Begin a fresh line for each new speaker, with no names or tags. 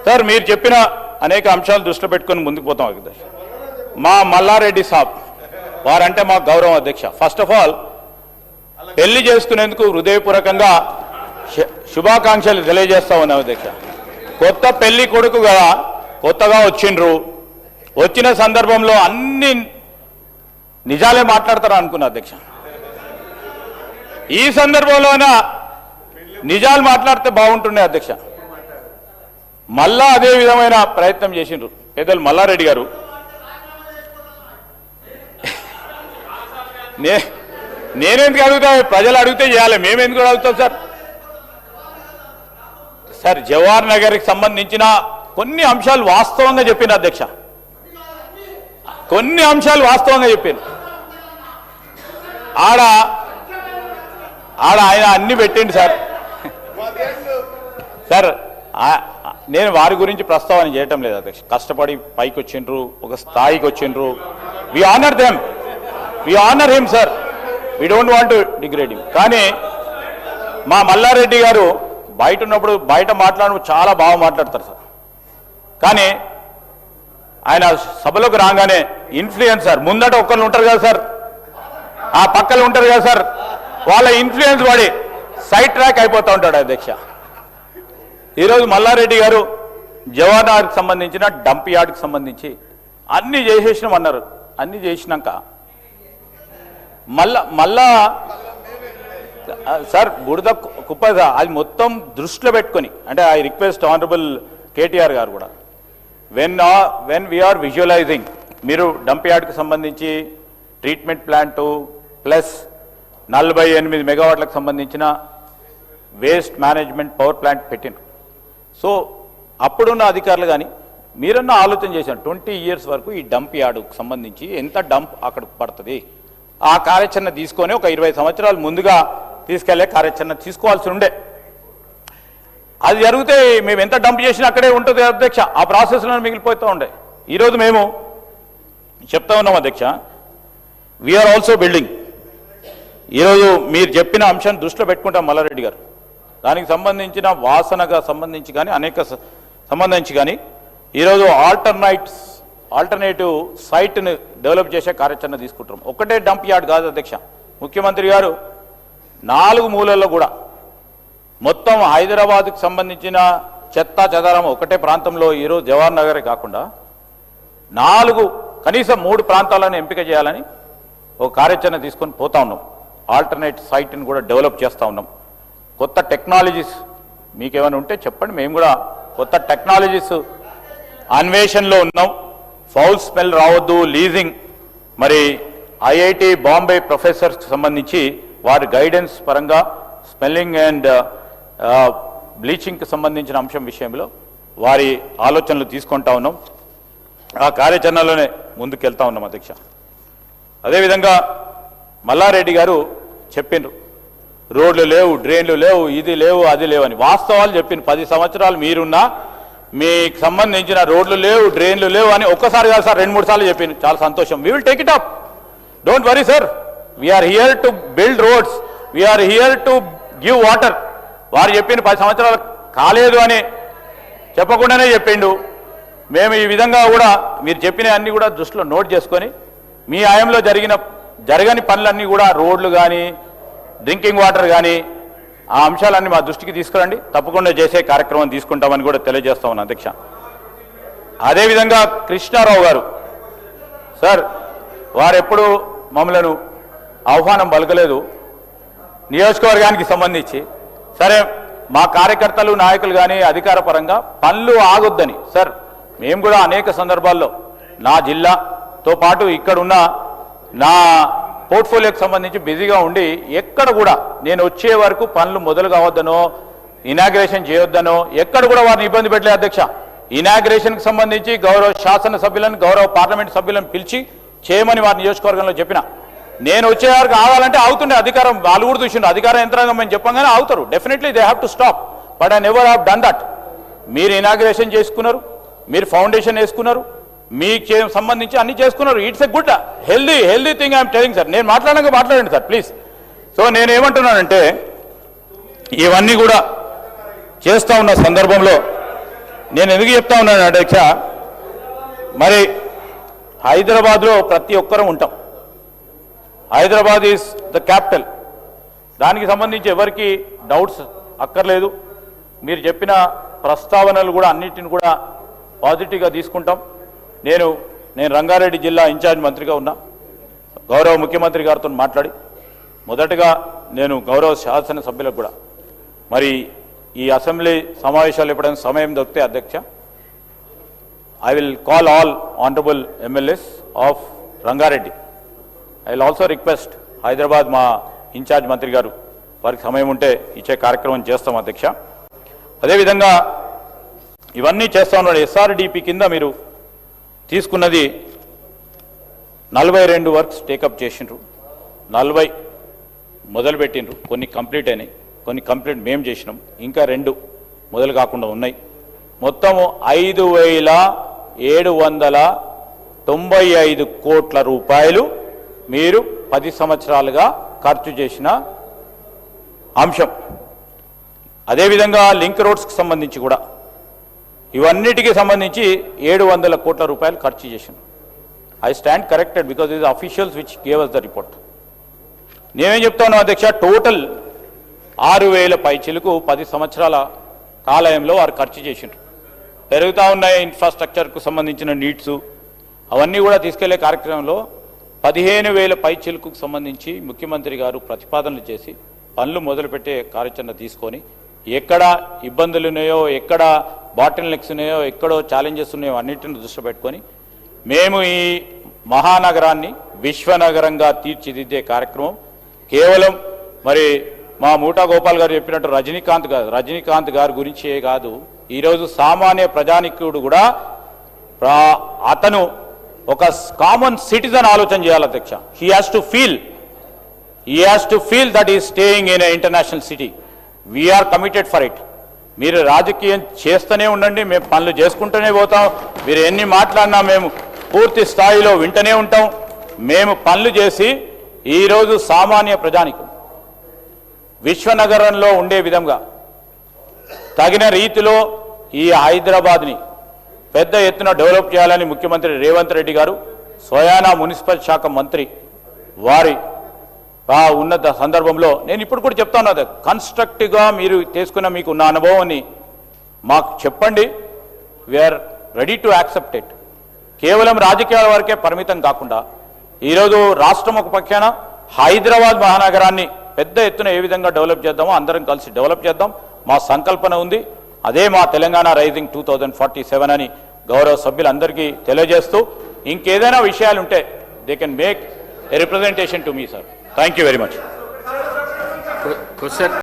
Sir మీరు చెప్పిన అనేక అంశాలు దృష్టిలో పెట్టుకొని ముందుకు పోతాం అధ్యక్ష. మా మల్లారెడ్డి సాబ్ వారంటే మా గౌరవం అధ్యక్ష. ఫస్ట్ ఆఫ్ ఆల్ పెళ్లి చేసుకునేందుకు హృదయపూర్వకంగా శుభాకాంక్షలు తెలియజేస్తా ఉన్నాం అధ్యక్ష. కొత్త పెళ్లి కొడుకు కదా, కొత్తగా వచ్చిండ్రు, వచ్చిన సందర్భంలో అన్ని నిజాలే మాట్లాడతారా అనుకున్నా అధ్యక్ష. ఈ సందర్భంలోన నిజాలు మాట్లాడితే బాగుంటుండే అధ్యక్ష. మళ్ళా అదే విధమైన ప్రయత్నం చేసిండ్రు పెద్దలు మల్లారెడ్డి గారు. నేనెందుకు అడుగుతా, ప్రజలు అడిగితే చేయాలి, మేమెందుకు అడుగుతాం సార్. సార్ జవహర్ నగర్కి సంబంధించిన కొన్ని అంశాలు వాస్తవంగా చెప్పిన అధ్యక్ష, కొన్ని అంశాలు వాస్తవంగా చెప్పాను. ఆడ ఆయన అన్ని పెట్టిండు సార్. సార్ నేను వారి గురించి ప్రస్తావన చేయటం లేదు అధ్యక్ష. కష్టపడి పైకి వచ్చిండ్రు, ఒక స్థాయికి వచ్చిండ్రు. We honour them, we honour him sir, we don't want to degrade him. కానీ మా మల్లారెడ్డి గారు బయట ఉన్నప్పుడు బయట మాట్లాడినప్పుడు చాలా బాగా మాట్లాడతారు సార్. కానీ ఆయన సభలోకి రాగానే ఇన్ఫ్లుయెన్సర్ ముందట ఒక్కళ్ళు ఉంటారు కదా సార్, ఆ పక్కలు ఉంటారు కదా సార్, వాళ్ళ ఇన్ఫ్లుయెన్స్ వాడి సైడ్ ట్రాక్ అయిపోతూ ఉంటాడు అధ్యక్ష. ఈరోజు మల్లారెడ్డి గారు జవహర్ నగర్కి సంబంధించిన డంప్ యార్డ్కి సంబంధించి అన్నీ చేసేసినామన్నారు. అన్నీ చేసినాక మళ్ళా సార్ బుడద కుప్ప అది మొత్తం దృష్టిలో పెట్టుకొని, అంటే ఐ రిక్వెస్ట్ ఆనరబుల్ కేటీఆర్ గారు కూడా వెన్ వీఆర్ విజువలైజింగ్, మీరు డంప్ యార్డ్కి సంబంధించి ట్రీట్మెంట్ ప్లాంటు ప్లస్ 48 మెగావాట్లకు సంబంధించిన వేస్ట్ మేనేజ్మెంట్ పవర్ ప్లాంట్ పెట్టినారు. సో అప్పుడున్న అధికారులు కానీ మీరన్నా ఆలోచన చేశాను 20 years వరకు ఈ డంప్ యార్డుకు సంబంధించి ఎంత డంప్ అక్కడ పడుతుంది, ఆ కార్యాచరణ తీసుకొని ఒక 20 సంవత్సరాలు ముందుగా తీసుకెళ్లే కార్యాచరణ తీసుకోవాల్సి ఉండే. అది జరిగితే మేము ఎంత డంప్ చేసినా అక్కడే ఉంటుంది అధ్యక్ష, ఆ ప్రాసెస్లో మిగిలిపోతూ ఉండే. ఈరోజు మేము చెప్తా ఉన్నాం అధ్యక్ష, వీఆర్ ఆల్సో బిల్డింగ్. ఈరోజు మీరు చెప్పిన అంశాన్ని దృష్టిలో పెట్టుకుంటాం మల్లారెడ్డి గారు, దానికి సంబంధించిన వాసనగా సంబంధించి కానీ అనేక సంబంధించి కానీ ఈరోజు ఆల్టర్నేటివ్ సైట్ని డెవలప్ చేసే కార్యాచరణ తీసుకుంటాం. ఒకటే డంప్ యార్డ్ కాదు అధ్యక్ష, ముఖ్యమంత్రి గారు 4 మూలల్లో కూడా మొత్తం హైదరాబాద్కు సంబంధించిన చెత్తా చెదారం ఒకటే ప్రాంతంలో ఈరోజు జవహర్ నగరే కాకుండా 4 కనీసం 3 ప్రాంతాలను ఎంపిక చేయాలని ఒక కార్యాచరణ తీసుకొని పోతా ఉన్నాం. ఆల్టర్నేట్ సైట్ని కూడా డెవలప్ చేస్తూ ఉన్నాం. కొత్త టెక్నాలజీస్ మీకేమైనా ఉంటే చెప్పండి, మేము కూడా కొత్త టెక్నాలజీస్ అన్వేషణలో ఉన్నాం. ఫౌల్ స్మెల్ రావద్దు, లీజింగ్, మరి ఐఐటి బాంబే ప్రొఫెసర్స్కి సంబంధించి వారి గైడెన్స్ పరంగా స్మెల్లింగ్ అండ్ బ్లీచింగ్కి సంబంధించిన అంశం విషయంలో వారి ఆలోచనలు తీసుకుంటా ఉన్నాం. ఆ కార్యాచరణలోనే ముందుకెళ్తా ఉన్నాం అధ్యక్ష. అదేవిధంగా మల్లారెడ్డి గారు చెప్పిండ్రు రోడ్లు లేవు, డ్రైన్లు లేవు, ఇది లేవు, అది లేవు అని. వాస్తవాలు చెప్పిండ్రు. 10 సంవత్సరాలు మీరున్నా మీకు సంబంధించిన రోడ్లు లేవు, డ్రైన్లు లేవు అని ఒక్కసారి కాదు సార్ 2-3 సార్లు చెప్పింది. చాలా సంతోషం. We will take it up, don't worry sir, we're here to build roads, we're here to give water. వారు చెప్పిన 10 సంవత్సరాలు కాలేదు అని చెప్పకుండానే చెప్పిండు. మేము ఈ విధంగా కూడా మీరు చెప్పిన అన్ని కూడా దృష్టిలో నోట్ చేసుకొని మీ హయాంలో జరగని పనులన్నీ కూడా రోడ్లు కానీ డ్రింకింగ్ వాటర్ కానీ ఆ అంశాలన్నీ మా దృష్టికి తీసుకురండి, తప్పకుండా చేసే కార్యక్రమం తీసుకుంటామని కూడా తెలియజేస్తా ఉన్నాను అధ్యక్ష. అదేవిధంగా కృష్ణారావు గారు సార్, వారెప్పుడు మమ్మలను ఆహ్వానం పలకలేదు నియోజకవర్గానికి సంబంధించి. సరే మా కార్యకర్తలు నాయకులు కానీ అధికార పరంగా పనులు ఆగొద్దని సార్ మేము కూడా అనేక సందర్భాల్లో నా జిల్లాతో పాటు ఇక్కడున్న నా పోర్ట్ఫోలియోకి సంబంధించి బిజీగా ఉండి ఎక్కడ కూడా నేను వచ్చే వరకు పనులు మొదలు కావద్దనో ఇనాగ్రేషన్ చేయొద్దనో ఎక్కడ కూడా వారిని ఇబ్బంది పెట్టలే అధ్యక్ష. ఇనాగ్రేషన్కి సంబంధించి గౌరవ శాసనసభ్యులను గౌరవ పార్లమెంట్ సభ్యులను పిలిచి చేయమని వారి నియోజకవర్గంలో చెప్పిన. నేను వచ్చేవారికి ఆగాలంటే ఆగుతుండే అధికారం, వాళ్ళు కూడా చూసిండు అధికార యంత్రాంగం మేము చెప్పంగానే ఆగుతారు. Definitely they have to stop, but I never have done that. మీరు ఇనాగ్రేషన్ చేసుకున్నారు, మీరు ఫౌండేషన్ వేసుకున్నారు, మీకు సంబంధించి అన్ని చేసుకున్నారు. It's a good healthy thing I'm telling sir. నేను మాట్లాడండి సార్ ప్లీజ్. సో నేనేమంటున్నానంటే ఇవన్నీ కూడా చేస్తూ ఉన్న సందర్భంలో నేను ఎందుకు చెప్తా ఉన్నాను అధ్యక్ష, మరి హైదరాబాద్లో ప్రతి ఒక్కరూ ఉంటాం. Hyderabad is the capital. దానికి సంబంధించి ఎవరికి డౌట్స్ అక్కర్లేదు. మీరు చెప్పిన ప్రస్తావనలు కూడా అన్నిటిని కూడా పాజిటివ్గా తీసుకుంటాం. నేను రంగారెడ్డి జిల్లా ఇన్ఛార్జ్ మంత్రిగా ఉన్నా. గౌరవ ముఖ్యమంత్రి గారితో మాట్లాడి మొదటగా నేను గౌరవ శాసనసభ్యులకు కూడా మరి ఈ అసెంబ్లీ సమావేశాలు ఎప్పుడైనా సమయం దొరికితే అధ్యక్ష, I will call all honorable MLAs of Rangareddy. I will also request Hyderabad మా ఇన్ఛార్జ్ మంత్రి గారు వారికి సమయం ఉంటే ఇచ్చే కార్యక్రమం చేస్తాం అధ్యక్ష. అదేవిధంగా ఇవన్నీ చేస్తా ఉన్నాడు. SRDP కింద మీరు తీసుకున్నది 42 వర్క్స్ టేకప్ చేసిండ్రు, 40 మొదలుపెట్టిండ్రు. కొన్ని కంప్లీట్ అయినాయి, కొన్ని కంప్లీట్ మేము చేసినాం, ఇంకా 2 మొదలు కాకుండా ఉన్నాయి. మొత్తము 5,795 కోట్ల రూపాయలు మీరు 10 సంవత్సరాలుగా ఖర్చు చేసిన అంశం. అదేవిధంగా లింక్ రోడ్స్కి సంబంధించి కూడా ఇవన్నిటికీ సంబంధించి 700 కోట్ల రూపాయలు ఖర్చు చేసిన. I stand corrected because is officials which gave us the report. నేనేం చెప్తాను అధ్యక్ష, టోటల్ 6,000 పైచిలకు 10 సంవత్సరాల కాలయంలో వారు ఖర్చు చేసిండ్రు. పెరుగుతూ ఉన్నాయి ఇన్ఫ్రాస్ట్రక్చర్కు సంబంధించిన నీడ్స్ అవన్నీ కూడా తీసుకెళ్లే కార్యక్రమంలో 15,000 పైచిలకు సంబంధించి ముఖ్యమంత్రి గారు ప్రతిపాదనలు చేసి పనులు మొదలుపెట్టే కార్యాచరణ తీసుకొని ఎక్కడ ఇబ్బందులు ఉన్నాయో, ఎక్కడ బాటిల్ నెక్స్ ఉన్నాయో, ఎక్కడో ఛాలెంజెస్ ఉన్నాయో అన్నింటిని దృష్టి పెట్టుకొని మేము ఈ మహానగరాన్ని విశ్వనగరంగా తీర్చిదిద్దే కార్యక్రమం కేవలం మరి మా మూటా గోపాల్ గారు చెప్పినట్టు రజనీకాంత్ గారి గురించే కాదు, ఈరోజు సామాన్య ప్రజానికుడు కూడా అతను ఒక కామన్ సిటిజన్ ఆలోచన చేయాలి అధ్యక్ష. He has to feel that is staying in a international city. We're committed for it. మీరు రాజకీయం చేస్తూనే ఉండండి, మేము పనులు చేసుకుంటూనే పోతాం. మీరు ఎన్ని మాట్లాడినా మేము పూర్తి స్థాయిలో వింటూనే ఉంటాం. మేము పనులు చేసి ఈరోజు సామాన్య ప్రజానికుడు విశ్వనగరంలో ఉండే విధంగా తగిన రీతిలో ఈ హైదరాబాద్ని పెద్ద ఎత్తున డెవలప్ చేయాలని ముఖ్యమంత్రి రేవంత్ రెడ్డి గారు స్వయానా మున్సిపల్ శాఖ మంత్రి వారి ఉన్నత సందర్భంలో నేను ఇప్పుడు కూడా చెప్తాను, అది కన్స్ట్రక్టివ్గా మీరు తీసుకున్న మీకున్న అనుభవాన్ని మాకు చెప్పండి. We're ready to accept it. కేవలం రాజకీయాల వరకే పరిమితం కాకుండా ఈరోజు రాష్ట్రం ఒక పక్షాన హైదరాబాద్ మహానగరాన్ని పెద్ద ఎత్తున ఏ విధంగా డెవలప్ చేద్దామో అందరం కలిసి డెవలప్ చేద్దాం. మా సంకల్పన ఉంది. అదే మా తెలంగాణ రైజింగ్ 2047 అని గౌరవ సభ్యులందరికీ తెలియజేస్తూ ఇంకేదైనా విషయాలుంటే they can make a representation to me sir. Thank you very much.